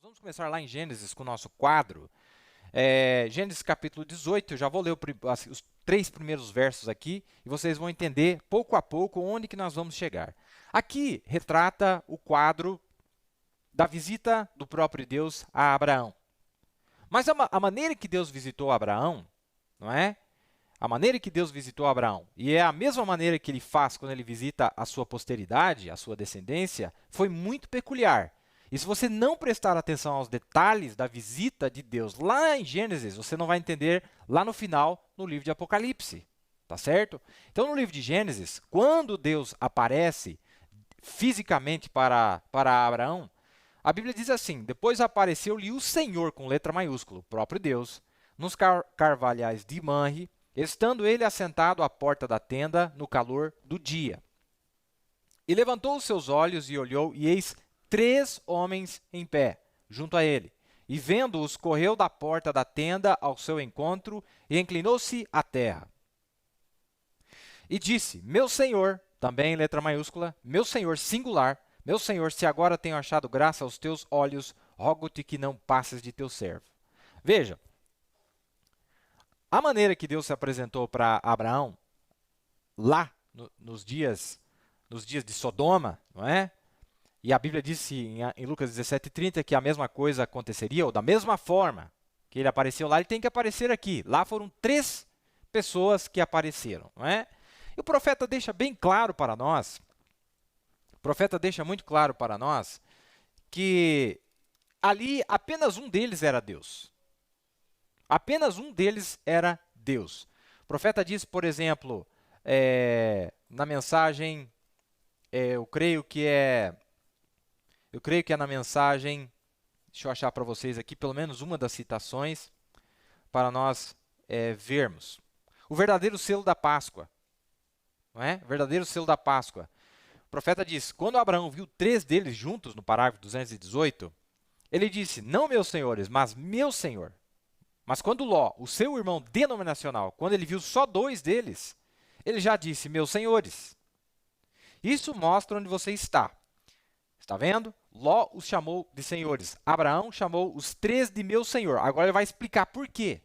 Vamos começar lá em Gênesis com o nosso quadro. Gênesis capítulo 18, eu já vou ler os 3 primeiros versos aqui e vocês vão entender pouco a pouco onde que nós vamos chegar. Aqui retrata o quadro da visita do próprio Deus a Abraão. Mas a maneira que Deus visitou Abraão, não é? A maneira que Deus visitou Abraão, e é a mesma maneira que ele faz quando ele visita a sua posteridade, a sua descendência, foi muito peculiar. E se você não prestar atenção aos detalhes da visita de Deus lá em Gênesis, você não vai entender lá no final, no livro de Apocalipse. Tá certo? Então, no livro de Gênesis, quando Deus aparece fisicamente para Abraão, a Bíblia diz assim: depois apareceu-lhe o Senhor, com letra maiúscula, o próprio Deus, nos carvalhais de Manre, estando ele assentado à porta da tenda no calor do dia. E levantou os seus olhos e olhou, e eis 3 homens em pé, junto a ele. E vendo-os, correu da porta da tenda ao seu encontro e inclinou-se à terra. E disse: Meu senhor, também em letra maiúscula, meu senhor singular, meu senhor, se agora tenho achado graça aos teus olhos, rogo-te que não passes de teu servo. Veja, a maneira que Deus se apresentou para Abraão, lá nos dias de Sodoma, não é? E a Bíblia disse em Lucas 17:30 que a mesma coisa aconteceria, ou da mesma forma que ele apareceu lá, ele tem que aparecer aqui. Lá foram 3 pessoas que apareceram, não é? E o profeta deixa bem claro para nós, o profeta deixa muito claro para nós, que ali apenas um deles era Deus. Apenas um deles era Deus. O profeta diz, por exemplo, na mensagem, eu creio que é na mensagem, deixa eu achar para vocês aqui pelo menos uma das citações para nós vermos. O verdadeiro selo da Páscoa, não é? O verdadeiro selo da Páscoa. O profeta diz: quando Abraão viu 3 deles juntos, no parágrafo 218, ele disse: não meus senhores, mas meu senhor. Mas quando Ló, o seu irmão denominacional, quando ele viu só 2 deles, ele já disse: meus senhores. Isso mostra onde você está. Está vendo? Ló os chamou de senhores. Abraão chamou os 3 de meu senhor. Agora ele vai explicar por quê.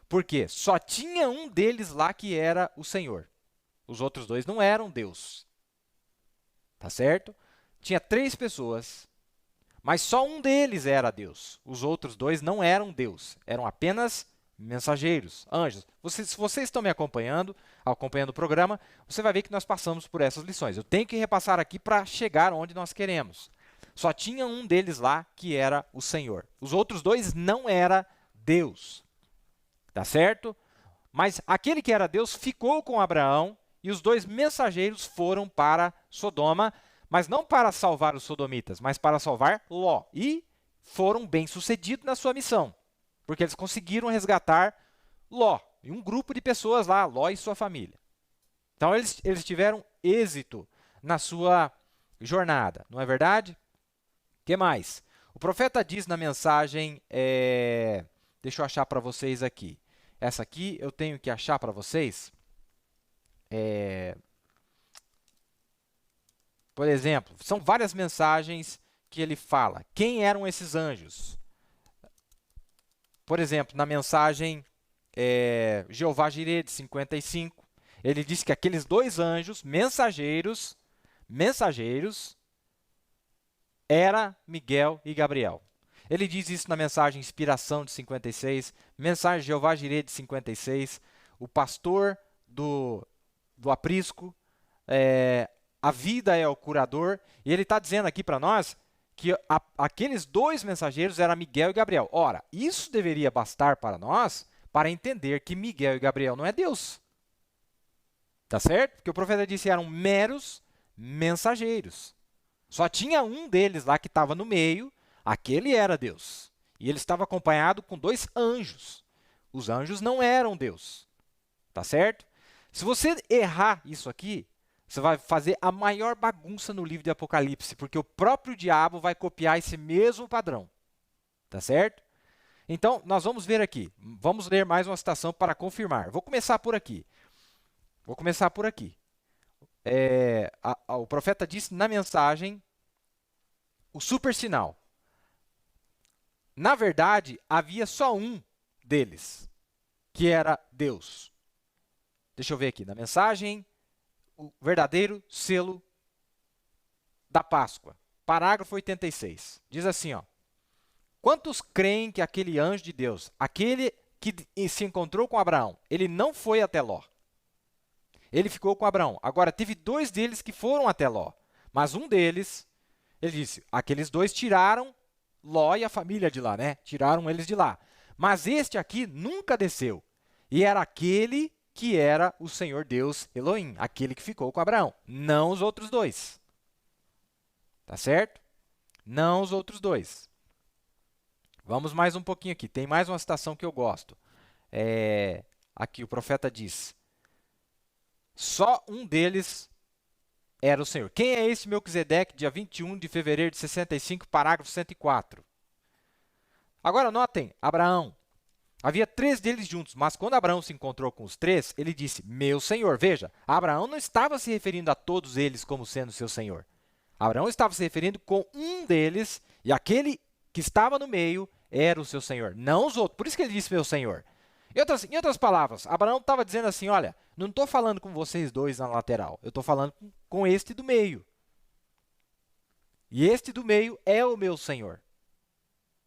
Porque só tinha um deles lá que era o Senhor. Os outros 2 não eram Deus. Tá certo? Tinha 3 pessoas, mas só um deles era Deus. Os outros 2 não eram Deus. Eram apenas mensageiros, anjos. Se vocês estão me acompanhando o programa, você vai ver que nós passamos por essas lições. Eu tenho que repassar aqui para chegar onde nós queremos. Só tinha um deles lá que era o Senhor. Os outros 2 não era Deus. Tá certo? Mas aquele que era Deus ficou com Abraão e os 2 mensageiros foram para Sodoma, mas não para salvar os sodomitas, mas para salvar Ló. E foram bem-sucedidos na sua missão, porque eles conseguiram resgatar Ló e um grupo de pessoas lá, Ló e sua família. Então eles tiveram êxito na sua jornada, não é verdade? O que mais? O profeta diz na mensagem, deixa eu achar para vocês aqui. Essa aqui eu tenho que achar para vocês. Por exemplo, são várias mensagens que ele fala. Quem eram esses anjos? Por exemplo, na mensagem Jeová Jireh, de 55, ele diz que aqueles 2 anjos, mensageiros, era Miguel e Gabriel. Ele diz isso na mensagem Inspiração, de 56, mensagem Jeová Jireh, de 56, o pastor do aprisco, a vida é o curador, e ele está dizendo aqui para nós que aqueles 2 mensageiros eram Miguel e Gabriel. Ora, isso deveria bastar para nós para entender que Miguel e Gabriel não é Deus. Tá certo? Porque o profeta disse que eram meros mensageiros. Só tinha um deles lá que estava no meio, aquele era Deus. E ele estava acompanhado com 2 anjos. Os anjos não eram Deus. Tá certo? Se você errar isso aqui, você vai fazer a maior bagunça no livro de Apocalipse, porque o próprio diabo vai copiar esse mesmo padrão. Tá certo? Então, nós vamos ver aqui. Vamos ler mais uma citação para confirmar. Vou começar por aqui. O profeta disse na mensagem o super sinal. Na verdade, havia só um deles, que era Deus. Deixa eu ver aqui, na mensagem, o verdadeiro selo da Páscoa. Parágrafo 86. Diz assim, ó. Quantos creem que aquele anjo de Deus, aquele que se encontrou com Abraão, ele não foi até Ló? Ele ficou com Abraão. Agora, teve dois deles que foram até Ló. Mas um deles, ele disse, aqueles dois tiraram Ló e a família de lá, né? Tiraram eles de lá. Mas este aqui nunca desceu. E era aquele que era o Senhor Deus Elohim, aquele que ficou com Abraão, não os outros dois. Tá certo? Não os outros dois. Vamos mais um pouquinho aqui. Tem mais uma citação que eu gosto. Aqui o profeta diz, só um deles era o Senhor. Quem é esse Melquisedeque, dia 21 de fevereiro de 65, parágrafo 104? Agora notem, Abraão. Havia três deles juntos, mas quando Abraão se encontrou com os três, ele disse, meu Senhor. Veja, Abraão não estava se referindo a todos eles como sendo seu Senhor. Abraão estava se referindo com um deles, e aquele que estava no meio era o seu Senhor, não os outros. Por isso que ele disse meu Senhor. Em outras palavras, Abraão estava dizendo assim, olha, não estou falando com vocês dois na lateral, eu estou falando com este do meio. E este do meio é o meu Senhor.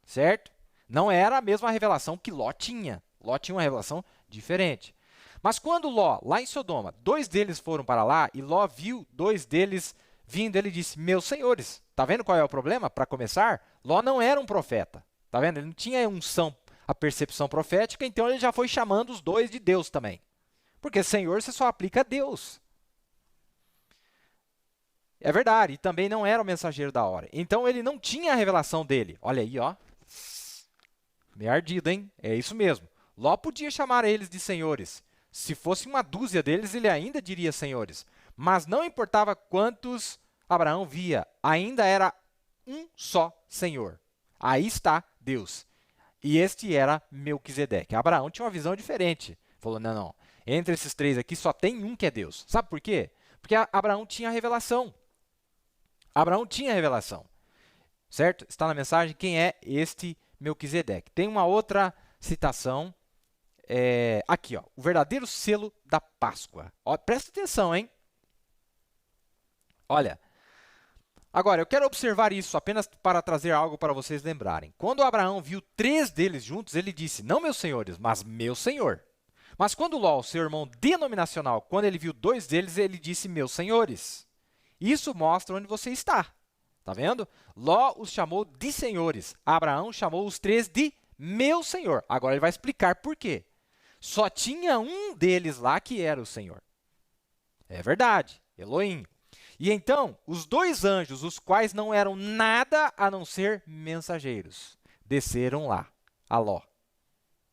Certo? Não era a mesma revelação que Ló tinha. Ló tinha uma revelação diferente. Mas quando Ló, lá em Sodoma, dois deles foram para lá e Ló viu dois deles vindo, ele disse, meus senhores. Está vendo qual é o problema? Para começar, Ló não era um profeta. Está vendo? Ele não tinha unção, a percepção profética, então ele já foi chamando os dois de Deus também. Porque Senhor você só aplica a Deus. É verdade, e também não era o mensageiro da hora. Então ele não tinha a revelação dele. Olha aí, ó. Meio ardido, hein? É isso mesmo. Ló podia chamar eles de senhores. Se fosse uma dúzia deles, ele ainda diria senhores. Mas não importava quantos Abraão via, ainda era um só Senhor. Aí está Deus. E este era Melquisedeque. Abraão tinha uma visão diferente. Falou, não, não. Entre esses três aqui só tem um que é Deus. Sabe por quê? Porque Abraão tinha a revelação. Abraão tinha a revelação. Certo? Está na mensagem quem é este Melquisedeque. Tem uma outra citação, aqui, ó, o verdadeiro selo da Páscoa. Ó, presta atenção, hein? Olha, agora eu quero observar isso apenas para trazer algo para vocês lembrarem. Quando Abraão viu três deles juntos, ele disse, não meus senhores, mas meu Senhor. Mas quando Ló, seu irmão denominacional, quando ele viu dois deles, ele disse, meus senhores. Isso mostra onde você está. Tá vendo? Ló os chamou de senhores. Abraão chamou os três de meu Senhor. Agora ele vai explicar por quê. Só tinha um deles lá que era o Senhor. É verdade, Elohim. E então, os dois anjos, os quais não eram nada a não ser mensageiros, desceram lá, a Ló.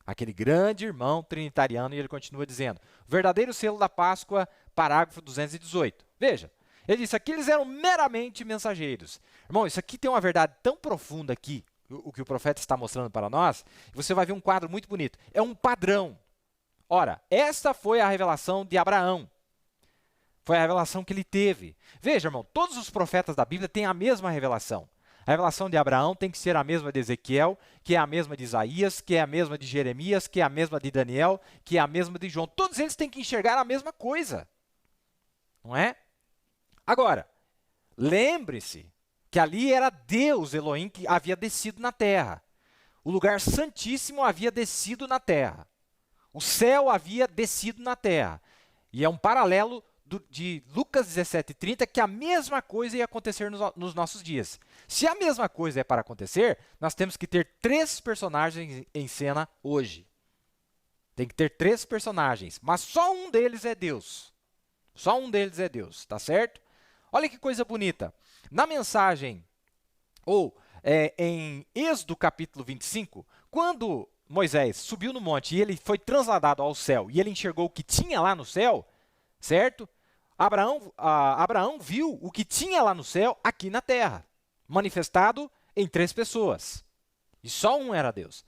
Aquele grande irmão trinitariano, e ele continua dizendo, verdadeiro selo da Páscoa, parágrafo 218. Veja. Ele disse, aqui eles eram meramente mensageiros. Irmão, isso aqui tem uma verdade tão profunda aqui, o que o profeta está mostrando para nós, você vai ver um quadro muito bonito. É um padrão. Ora, essa foi a revelação de Abraão. Foi a revelação que ele teve. Veja, irmão, todos os profetas da Bíblia têm a mesma revelação. A revelação de Abraão tem que ser a mesma de Ezequiel, que é a mesma de Isaías, que é a mesma de Jeremias, que é a mesma de Daniel, que é a mesma de João. Todos eles têm que enxergar a mesma coisa. Não é? Agora, lembre-se que ali era Deus, Elohim, que havia descido na terra. O lugar santíssimo havia descido na terra. O céu havia descido na terra. E é um paralelo de Lucas 17:30 que a mesma coisa ia acontecer nos nossos dias. Se a mesma coisa é para acontecer, nós temos que ter três personagens em cena hoje. Tem que ter três personagens, mas só um deles é Deus. Só um deles é Deus, tá certo? Olha que coisa bonita. Na mensagem, em Êxodo capítulo 25, quando Moisés subiu no monte e ele foi transladado ao céu e ele enxergou o que tinha lá no céu, certo? Abraão viu o que tinha lá no céu aqui na terra, manifestado em três pessoas. E só um era Deus.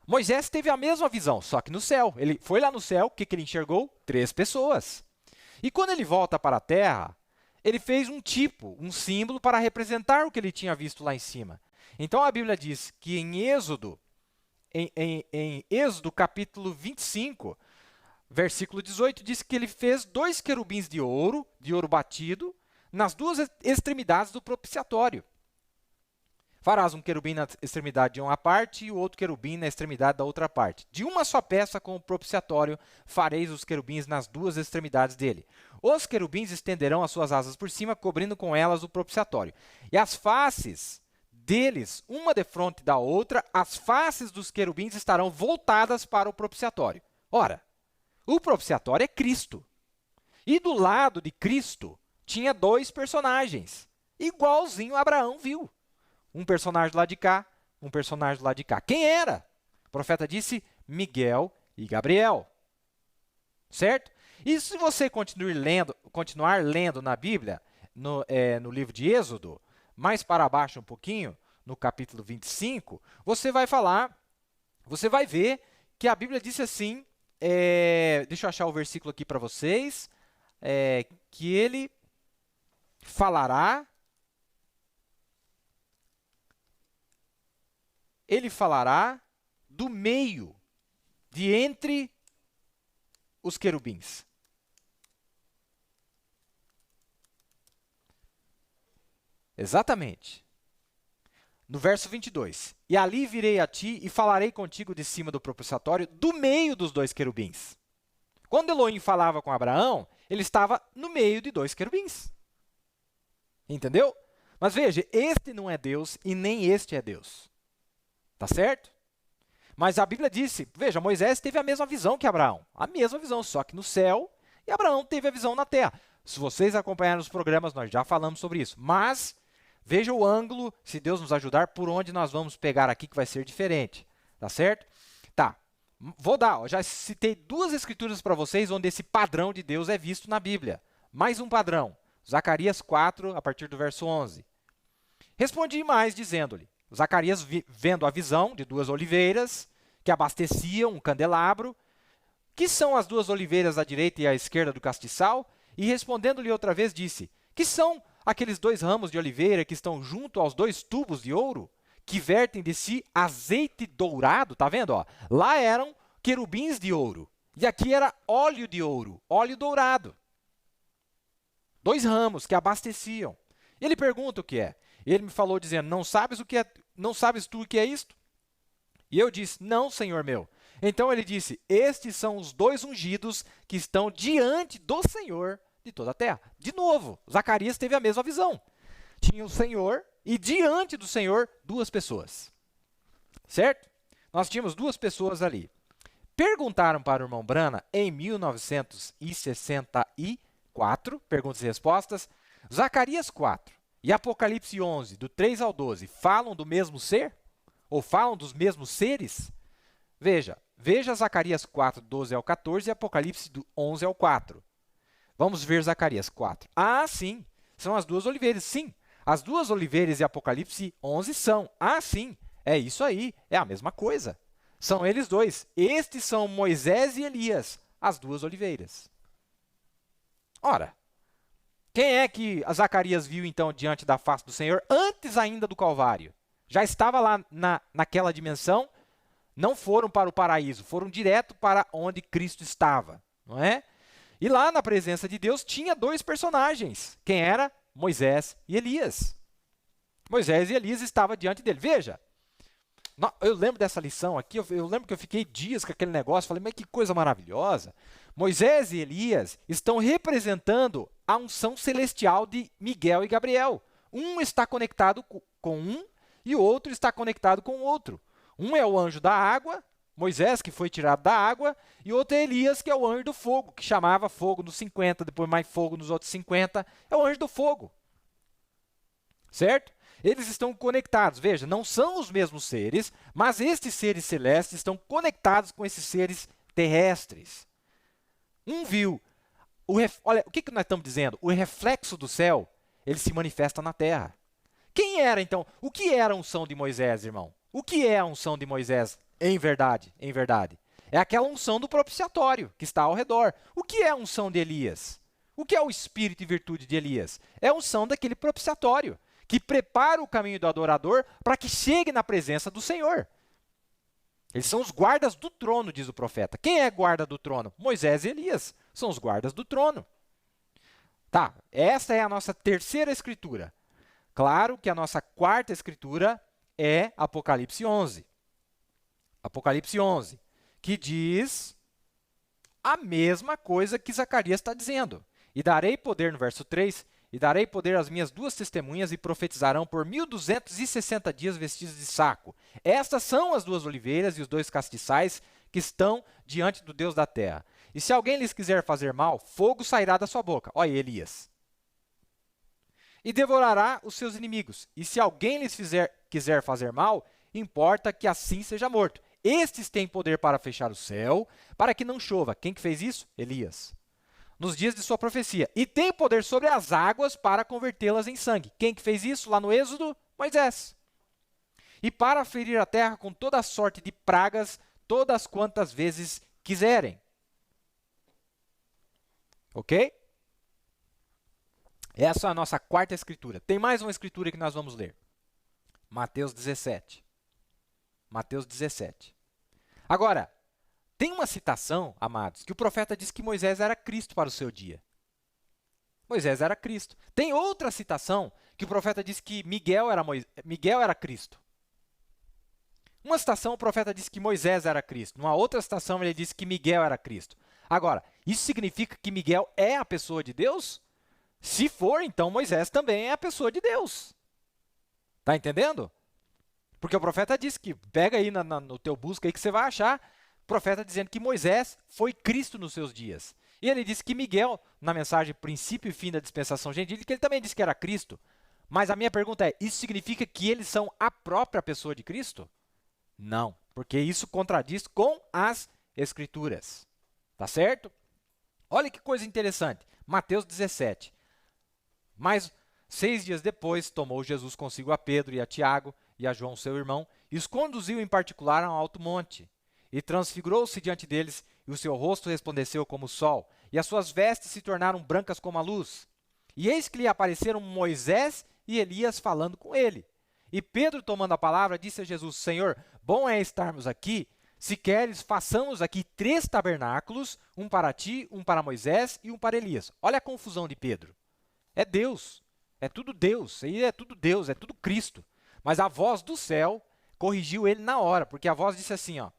Moisés teve a mesma visão, só que no céu. Ele foi lá no céu, o que ele enxergou? Três pessoas. E quando ele volta para a terra, ele fez um tipo, um símbolo para representar o que ele tinha visto lá em cima. Então a Bíblia diz que em Êxodo, em Êxodo capítulo 25, versículo 18, diz que ele fez 2 querubins de ouro batido, nas duas extremidades do propiciatório. Farás um querubim na extremidade de uma parte e o outro querubim na extremidade da outra parte. De uma só peça com o propiciatório fareis os querubins nas duas extremidades dele. Os querubins estenderão as suas asas por cima, cobrindo com elas o propiciatório. E as faces deles, uma defronte da outra, as faces dos querubins estarão voltadas para o propiciatório. Ora, o propiciatório é Cristo. E do lado de Cristo tinha 2 personagens, igualzinho Abraão viu. Um personagem do lado de cá, um personagem do lado de cá. Quem era? O profeta disse Miguel e Gabriel. Certo? E se você continuar lendo na Bíblia, no livro de Êxodo, mais para baixo um pouquinho, no capítulo 25, você vai ver que a Bíblia disse assim, deixa eu achar o versículo aqui para vocês, que ele falará do meio, de entre os querubins. Exatamente. No verso 22. E ali virei a ti e falarei contigo de cima do propiciatório, do meio dos 2 querubins. Quando Elohim falava com Abraão, ele estava no meio de 2 querubins. Entendeu? Mas veja, este não é Deus e nem este é Deus. Tá certo? Mas a Bíblia disse, veja, Moisés teve a mesma visão que Abraão. A mesma visão, só que no céu, e Abraão teve a visão na terra. Se vocês acompanharam os programas, nós já falamos sobre isso. Mas, veja o ângulo, se Deus nos ajudar, por onde nós vamos pegar aqui, que vai ser diferente. Tá certo? Tá. Já citei 2 escrituras para vocês, onde esse padrão de Deus é visto na Bíblia. Mais um padrão. Zacarias 4, a partir do verso 11. Respondi mais, dizendo-lhe, Zacarias vendo a visão de 2 oliveiras que abasteciam um candelabro, que são as 2 oliveiras à direita e à esquerda do castiçal, e respondendo-lhe outra vez disse, que são aqueles 2 ramos de oliveira que estão junto aos 2 tubos de ouro, que vertem de si azeite dourado, tá vendo? Ó? Lá eram querubins de ouro, e aqui era óleo de ouro, óleo dourado. 2 ramos que abasteciam. Ele pergunta o que é. Ele me falou dizendo, não sabes tu o que é isto? E eu disse, não, Senhor meu. Então ele disse, estes são os 2 ungidos que estão diante do Senhor de toda a terra. De novo, Zacarias teve a mesma visão. Tinha o Senhor e diante do Senhor 2 pessoas. Certo? Nós tínhamos 2 pessoas ali. Perguntaram para o irmão Brana em 1964, perguntas e respostas, Zacarias 4 e Apocalipse 11, do 3 ao 12, falam do mesmo ser? Ou falam dos mesmos seres? Veja Zacarias 4, 12 ao 14 e Apocalipse do 11 ao 4. Vamos ver Zacarias 4. Ah, sim, são as 2 oliveiras, sim. As 2 oliveiras e Apocalipse 11 são. Ah, sim, é isso aí, é a mesma coisa. São eles 2. Estes são Moisés e Elias, as 2 oliveiras. Ora, quem é que Zacarias viu, então, diante da face do Senhor, antes ainda do Calvário? Já estava lá naquela dimensão, não foram para o paraíso, foram direto para onde Cristo estava, não é? E lá na presença de Deus tinha 2 personagens. Quem era? Moisés e Elias. Moisés e Elias estavam diante dele. Veja, eu lembro dessa lição aqui, eu lembro que eu fiquei dias com aquele negócio, falei, mas que coisa maravilhosa. Moisés e Elias estão representando a unção celestial de Miguel e Gabriel. Um está conectado com um e o outro está conectado com o outro. Um é o anjo da água, Moisés, que foi tirado da água, e outro é Elias, que é o anjo do fogo, que chamava fogo nos 50, depois mais fogo nos outros 50, é o anjo do fogo. Certo? Eles estão conectados. Veja, não são os mesmos seres, mas estes seres celestes estão conectados com esses seres terrestres. Um viu. Olha, o que nós estamos dizendo? O reflexo do céu, ele se manifesta na terra. Quem era, então? O que era a unção de Moisés, irmão? O que é a unção de Moisés, em verdade? Em verdade. É aquela unção do propiciatório, que está ao redor. O que é a unção de Elias? O que é o espírito e virtude de Elias? É a unção daquele propiciatório, que prepara o caminho do adorador para que chegue na presença do Senhor. Eles são os guardas do trono, diz o profeta. Quem é guarda do trono? Moisés e Elias são os guardas do trono. Tá, essa é a nossa terceira escritura. Claro que a nossa quarta escritura é Apocalipse 11. Apocalipse 11, que diz a mesma coisa que Zacarias está dizendo. E darei poder, no verso 3, e darei poder às minhas duas testemunhas e profetizarão por 1260 dias vestidos de saco. Estas são as duas oliveiras e os dois castiçais que estão diante do Deus da terra. E se alguém lhes quiser fazer mal, fogo sairá da sua boca. Olha Elias. E devorará os seus inimigos. E se alguém lhes quiser fazer mal, importa que assim seja morto. Estes têm poder para fechar o céu, para que não chova. Quem que fez isso? Elias. Nos dias de sua profecia. E tem poder sobre as águas para convertê-las em sangue. Quem que fez isso lá no Êxodo? Moisés. E para ferir a terra com toda sorte de pragas, todas quantas vezes quiserem. Ok? Essa é a nossa quarta escritura. Tem mais uma escritura que nós vamos ler. Mateus 17. Mateus 17. Agora, tem uma citação, amados, que o profeta diz que Moisés era Cristo para o seu dia. Moisés era Cristo. Tem outra citação que o profeta diz que Miguel era Cristo. Uma citação o profeta diz que Moisés era Cristo. Numa outra citação ele diz que Miguel era Cristo. Agora, isso significa que Miguel é a pessoa de Deus? Se for, então Moisés também é a pessoa de Deus. Está entendendo? Porque o profeta diz que, pega aí no teu busca aí que você vai achar, o profeta dizendo que Moisés foi Cristo nos seus dias. E ele disse que Miguel, na mensagem Princípio e Fim da Dispensação Gentil, que ele também disse que era Cristo. Mas a minha pergunta é, isso significa que eles são a própria pessoa de Cristo? Não, porque isso contradiz com as Escrituras. Tá certo? Olha que coisa interessante. Mateus 17. Mas 6 dias depois, tomou Jesus consigo a Pedro e a Tiago e a João, seu irmão, e os conduziu em particular a um alto monte. E transfigurou-se diante deles, e o seu rosto resplandeceu como o sol, e as suas vestes se tornaram brancas como a luz. E eis que lhe apareceram Moisés e Elias falando com ele. E Pedro, tomando a palavra, disse a Jesus, Senhor, bom é estarmos aqui. Se queres, façamos aqui 3 tabernáculos, um para ti, um para Moisés e um para Elias. Olha a confusão de Pedro. É Deus, é tudo Deus, é tudo Cristo. Mas a voz do céu corrigiu ele na hora, porque a voz disse assim, ó,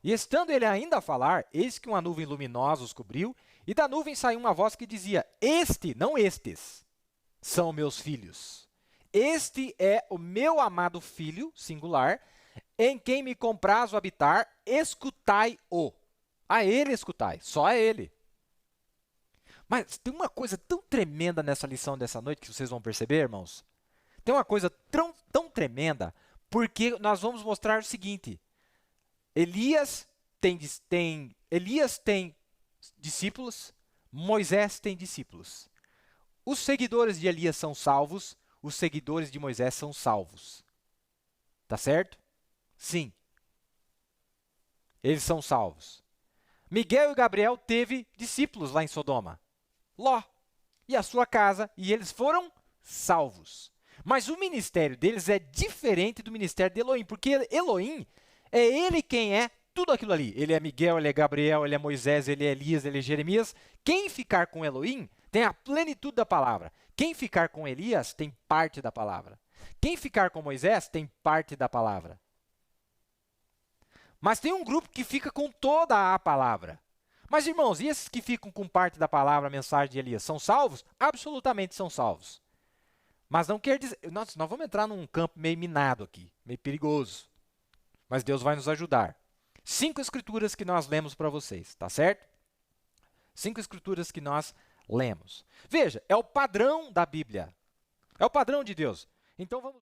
e estando ele ainda a falar, eis que uma nuvem luminosa os cobriu, e da nuvem saiu uma voz que dizia, este, não estes, são meus filhos. Este é o meu amado filho, singular, em quem me comprazo habitar, escutai-o. A ele escutai, só a ele. Mas tem uma coisa tão tremenda nessa lição dessa noite que vocês vão perceber, irmãos. Tem uma coisa tão tremenda, porque nós vamos mostrar o seguinte. Elias tem discípulos, Moisés tem discípulos. Os seguidores de Elias são salvos, os seguidores de Moisés são salvos. Tá certo? Sim. Eles são salvos. Miguel e Gabriel teve discípulos lá em Sodoma. Ló e a sua casa, e eles foram salvos. Mas o ministério deles é diferente do ministério de Elohim, porque Elohim é ele quem é tudo aquilo ali. Ele é Miguel, ele é Gabriel, ele é Moisés, ele é Elias, ele é Jeremias. Quem ficar com Elohim tem a plenitude da palavra. Quem ficar com Elias tem parte da palavra. Quem ficar com Moisés tem parte da palavra. Mas tem um grupo que fica com toda a palavra. Mas, irmãos, e esses que ficam com parte da palavra, a mensagem de Elias, são salvos? Absolutamente são salvos. Mas não quer dizer... Nós vamos entrar num campo meio minado aqui, meio perigoso. Mas Deus vai nos ajudar. 5 escrituras que nós lemos para vocês, tá certo? 5 escrituras que nós lemos. Veja, é o padrão da Bíblia. É o padrão de Deus. Então vamos...